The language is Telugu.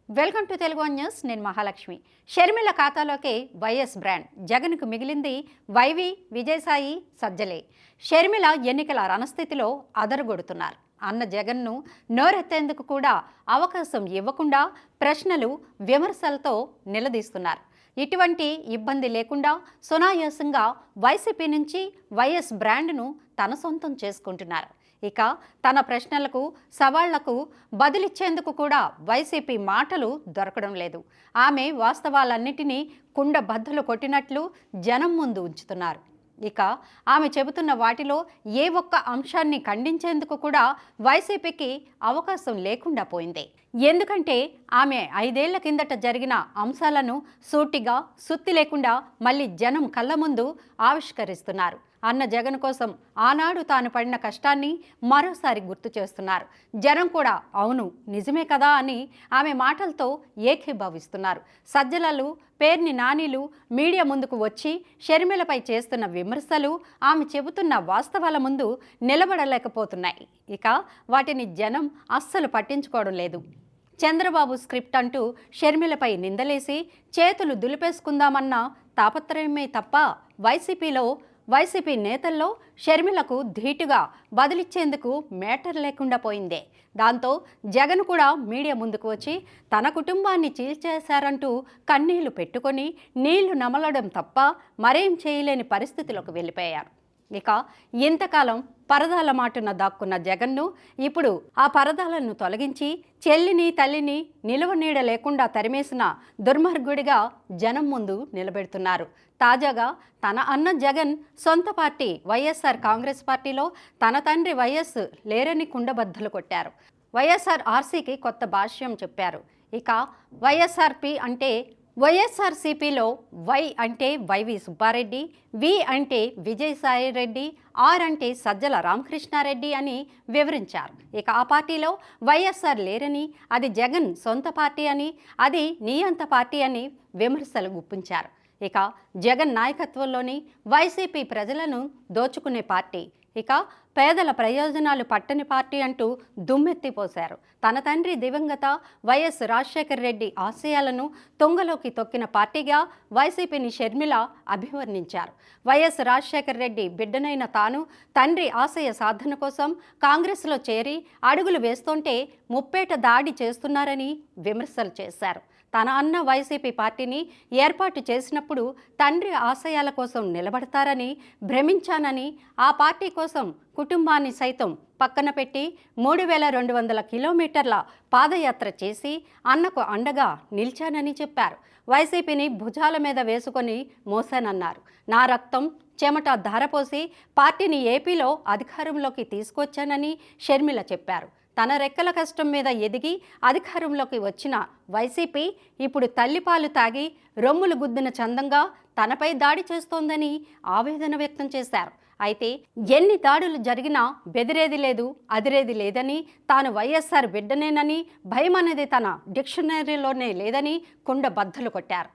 Welcome to Telugu one news. నేను మహాలక్ష్మి. షర్మిల ఖాతాలోకి వైఎస్ బ్రాండ్. జగన్కు మిగిలింది వైవి, విజయసాయి, సజ్జలే. షర్మిల ఎన్నికల రణస్థితిలో అదరగొడుతున్నారు. అన్న జగన్ను నోరెత్తేందుకు కూడా అవకాశం ఇవ్వకుండా ప్రశ్నలు, విమర్శలతో నిలదీస్తున్నారు. ఇటువంటి ఇబ్బంది లేకుండా సునాయాసంగా వైసీపీ నుంచి వైఎస్ బ్రాండ్ను తన సొంతం చేసుకుంటున్నారు. ఇక తన ప్రశ్నలకు, సవాళ్లకు బదులిచ్చేందుకు కూడా వైసీపీ మాటలు దొరకడం లేదు. ఆమె వాస్తవాలన్నిటినీ కుండబద్దలు కొట్టినట్లు జనం ముందు ఉంచుతున్నారు. ఇక ఆమె చెబుతున్న వాటిలో ఏ ఒక్క అంశాన్ని ఖండించేందుకు కూడా వైసీపీకి అవకాశం లేకుండా పోయింది. ఎందుకంటే ఆమె 5 ఏళ్ల కిందట జరిగిన అంశాలను సూటిగా, సుత్తి లేకుండా మళ్ళీ జనం కళ్ళ ముందు ఆవిష్కరిస్తున్నారు. అన్న జగన్ కోసం ఆనాడు తాను పడిన కష్టాన్ని మరోసారి గుర్తు చేస్తున్నారు. జనం కూడా అవును నిజమే కదా అని ఆమె మాటలతో ఏకీభవిస్తున్నారు. సజ్జలలు, పేర్ని నానీలు మీడియా ముందుకు వచ్చి షర్మిలపై చేస్తున్న విమర్శలు ఆమె చెబుతున్న వాస్తవాల ముందు నిలబడలేకపోతున్నాయి. ఇక వాటిని జనం అస్సలు పట్టించుకోవడం లేదు. చంద్రబాబు స్క్రిప్ట్ అంటూ షర్మిలపై నిందలేసి చేతులు దులిపేసుకుందామన్న తాపత్రయమే తప్ప వైసీపీ నేతల్లో షర్మిలకు ధీటుగా బదిలిచ్చేందుకు మేటర్ లేకుండా పోయిందే. దాంతో జగన్ కూడా మీడియా ముందుకు వచ్చి తన కుటుంబాన్ని చీల్చేశారంటూ కన్నీళ్లు పెట్టుకొని నీళ్లు నమలడం తప్ప మరేం చేయలేని పరిస్థితిలోకి వెళ్ళిపోయారు. ఇక ఇంతకాలం పరదాల మాటున దాక్కున్న జగన్ను ఇప్పుడు ఆ పరదాలను తొలగించి చెల్లిని, తల్లిని నిలువ నీడ లేకుండా తరిమేసిన దుర్మార్గుడిగా జనం ముందు నిలబెడుతున్నారు. తాజాగా తన అన్న జగన్ సొంత పార్టీ వైఎస్ఆర్ కాంగ్రెస్ పార్టీలో తన తండ్రి వైఎస్ లేరని కుండబద్దలు కొట్టారు. వైఎస్ఆర్సీకి కొత్త భాష్యం చెప్పారు. ఇక వైఎస్ఆర్పి అంటే వైఎస్ఆర్సీపీలో వై అంటే వైవి సుబ్బారెడ్డి, వి అంటే విజయసాయి రెడ్డి, ఆర్ అంటే సజ్జల రామకృష్ణారెడ్డి అని వివరించారు. ఇక ఆ పార్టీలో వైఎస్ఆర్ లేరని, అది జగన్ సొంత పార్టీ అని, అది నియంత పార్టీ అని విమర్శలు గుప్పించారు. ఇక జగన్ నాయకత్వంలోని వైసీపీ ప్రజలను దోచుకునే పార్టీ, ఇక పేదల ప్రయోజనాలు పట్టని పార్టీ అంటూ దుమ్మెత్తిపోశారు. తన తండ్రి దివంగత వైఎస్ రాజశేఖర రెడ్డి ఆశయాలను తుంగలోకి తొక్కిన పార్టీగా వైసీపీని షర్మిల అభివర్ణించారు. వైఎస్ రాజశేఖర రెడ్డి బిడ్డనైన తాను తండ్రి ఆశయ సాధన కోసం కాంగ్రెస్లో చేరి అడుగులు వేస్తుంటే ముప్పేట దాడి చేస్తున్నారని విమర్శలు చేశారు. తన అన్న వైసీపీ పార్టీని ఏర్పాటు చేసినప్పుడు తండ్రి ఆశయాల కోసం నిలబడతారని భ్రమించానని, ఆ పార్టీ కోసం కుటుంబాన్ని సైతం పక్కన పెట్టి 3200 కిలోమీటర్ల పాదయాత్ర చేసి అన్నకు అండగా నిలిచానని చెప్పారు. వైసీపీని భుజాల మీద వేసుకొని మోసానన్నారు. నా రక్తం, చెమట ధారపోసి పార్టీని ఏపీలో అధికారంలోకి తీసుకొచ్చానని షర్మిల చెప్పారు. తన రెక్కల కష్టం మీద ఎదిగి అధికారంలోకి వచ్చిన వైసీపీ ఇప్పుడు తల్లిపాలు తాగి రొమ్ములు గుద్దిన చందంగా తనపై దాడి చేస్తోందని ఆవేదన వ్యక్తం చేశారు. అయితే ఎన్ని దాడులు జరిగినా బెదిరేది లేదు, అదిరేది లేదని, తాను వైఎస్ఆర్ బిడ్డనేనని, భయం అనేది తన డిక్షనరీలోనే లేదని కుండబద్దలు కొట్టారు.